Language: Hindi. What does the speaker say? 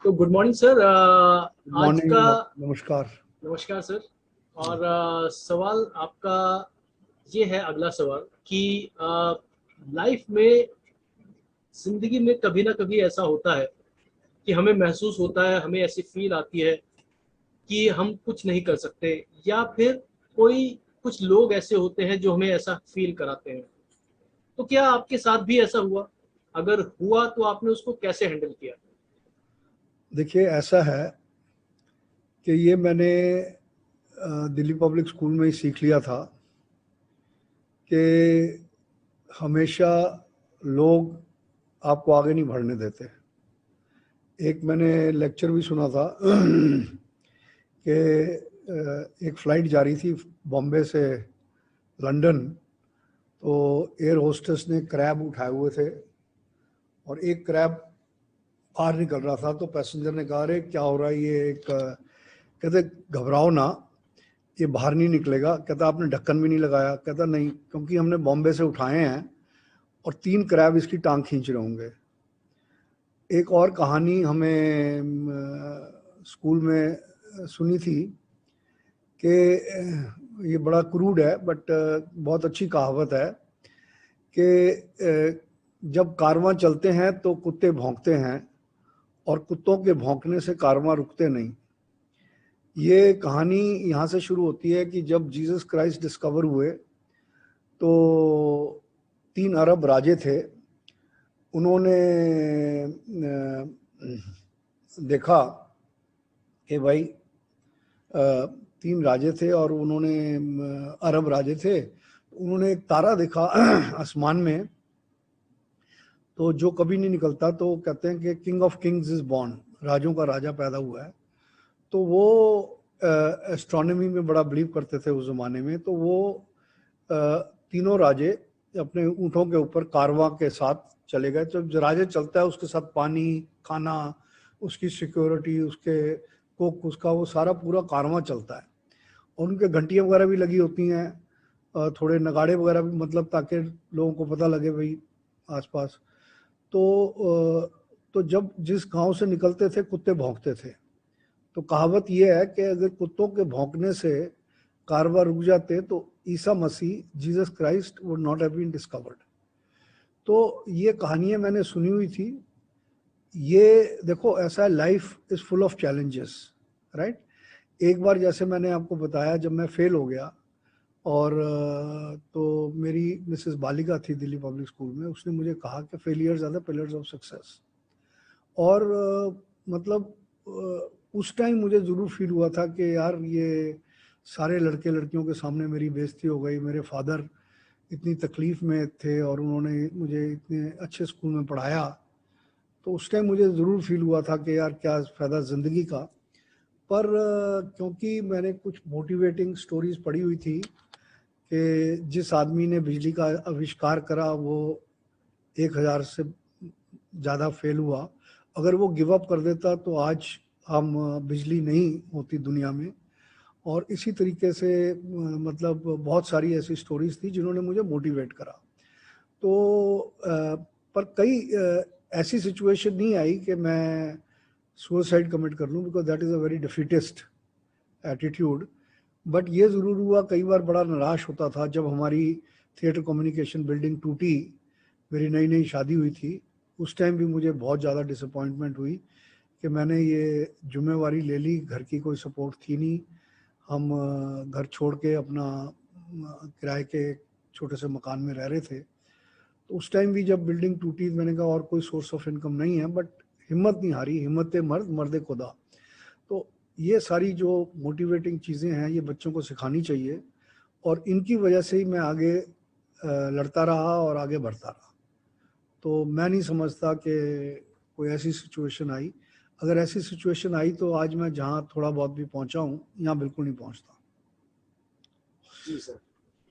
तो गुड मॉर्निंग सर। आज मॉर्निंग। का नमस्कार। नमस्कार सर। और सवाल आपका ये है, अगला सवाल कि लाइफ में, जिंदगी में कभी ना कभी ऐसा होता है कि हमें महसूस होता है, हमें ऐसी फील आती है कि हम कुछ नहीं कर सकते, या फिर कोई कुछ लोग ऐसे होते हैं जो हमें ऐसा फील कराते हैं। तो क्या आपके साथ भी ऐसा हुआ? अगर हुआ तो आपने उसको कैसे हैंडल किया? देखिए, ऐसा है कि ये मैंने दिल्ली पब्लिक स्कूल में ही सीख लिया था कि हमेशा लोग आपको आगे नहीं बढ़ने देते। एक मैंने लेक्चर भी सुना था कि एक फ़्लाइट जा रही थी बॉम्बे से लंदन। तो एयर होस्टेस ने क्रैब उठाए हुए थे और एक क्रैब बाहर निकल रहा था। तो पैसेंजर ने कहा, अरे क्या हो रहा है, ये एक कहते घबराओ ना, ये बाहर नहीं निकलेगा। कहता आपने ढक्कन भी नहीं लगाया? कहता नहीं, क्योंकि हमने बॉम्बे से उठाए हैं और 3 क्रैब इसकी टांग खींच रहे होंगे। एक और कहानी हमें स्कूल में सुनी थी कि ये बड़ा क्रूड है बट बहुत अच्छी कहावत है कि जब कारवां चलते हैं तो कुत्ते भौंकते हैं और कुत्तों के भौंकने से कारवां रुकते नहीं। ये कहानी यहाँ से शुरू होती है कि जब जीसस क्राइस्ट डिस्कवर हुए तो 3 अरब राजे थे। उन्होंने देखा कि भाई 3 राजे थे और उन्होंने अरब राजे थे। उन्होंने एक तारा देखा आसमान में, तो जो कभी नहीं निकलता, तो कहते हैं कि king of kings is born, राजों का राजा पैदा हुआ है। तो वो एस्ट्रोनॉमी में बड़ा बिलीव करते थे उस ज़माने में। तो वो तीनों राजे अपने ऊँटों के ऊपर कारवां के साथ चले गए। तो जो राजे चलता है उसके साथ पानी, खाना, उसकी सिक्योरिटी, उसके कुक, उसका वो सारा पूरा कारवां चलता है। और उनके घंटियाँ वगैरह भी लगी होती हैं, थोड़े नगाड़े वगैरह भी, मतलब ताकि लोगों को पता लगे भाई आसपास। तो जब जिस गांव से निकलते थे कुत्ते भौंकते थे। तो कहावत ये है कि अगर कुत्तों के भौंकने से कारवां रुक जाते तो ईसा मसीह, Jesus Christ, would not have been discovered. तो ये कहानियां मैंने सुनी हुई थी। ये देखो, ऐसा है, life is full of challenges, right. एक बार जैसे मैंने आपको बताया, जब मैं फेल हो गया और तो मेरी मिसेस बालिका थी दिल्ली पब्लिक स्कूल में, उसने मुझे कहा कि failures are the pillars of success. और मतलब उस टाइम मुझे ज़रूर फील हुआ था कि यार ये सारे लड़के लड़कियों के सामने मेरी बेइज्जती हो गई। मेरे फादर इतनी तकलीफ़ में थे और उन्होंने मुझे इतने अच्छे स्कूल में पढ़ाया। तो उस टाइम मुझे ज़रूर फील हुआ था कि यार क्या फ़ायदा ज़िंदगी का। पर क्योंकि मैंने कुछ मोटिवेटिंग स्टोरीज़ पढ़ी हुई थी कि जिस आदमी ने बिजली का आविष्कार करा वो 1000 से ज़्यादा फेल हुआ। अगर वो गिव अप कर देता तो आज हम बिजली नहीं होती दुनिया में। और इसी तरीके से मतलब बहुत सारी ऐसी स्टोरीज थी जिन्होंने मुझे मोटिवेट करा। तो पर कई ऐसी सिचुएशन नहीं आई कि मैं सुसाइड कमिट कर लूँ, because that is a very defeatist attitude. But ये ज़रूर हुआ, कई बार बड़ा निराश होता था जब हमारी थिएटर कम्युनिकेशन बिल्डिंग टूटी। मेरी नई नई शादी हुई थी, उस टाइम भी मुझे बहुत ज़्यादा डिसअपॉइंटमेंट हुई कि मैंने ये जिम्मेवारी ले ली, घर की कोई सपोर्ट थी नहीं। हम घर छोड़ के अपना किराए के छोटे से मकान में रह रहे थे। तो उस टाइम भी जब बिल्डिंग टूटी, मैंने कहा और कोई सोर्स ऑफ इनकम नहीं है, बट हिम्मत नहीं हारी। हिम्मत मर्द मर्द खुदा। तो ये सारी जो मोटिवेटिंग चीज़ें हैं ये बच्चों को सिखानी चाहिए, और इनकी वजह से ही मैं आगे लड़ता रहा और आगे बढ़ता रहा। तो मैं नहीं समझता कि कोई ऐसी सिचुएशन आई। अगर ऐसी सिचुएशन आई तो आज मैं जहाँ थोड़ा बहुत भी पहुँचा हूँ, यहाँ बिल्कुल नहीं पहुँचता। जी सर।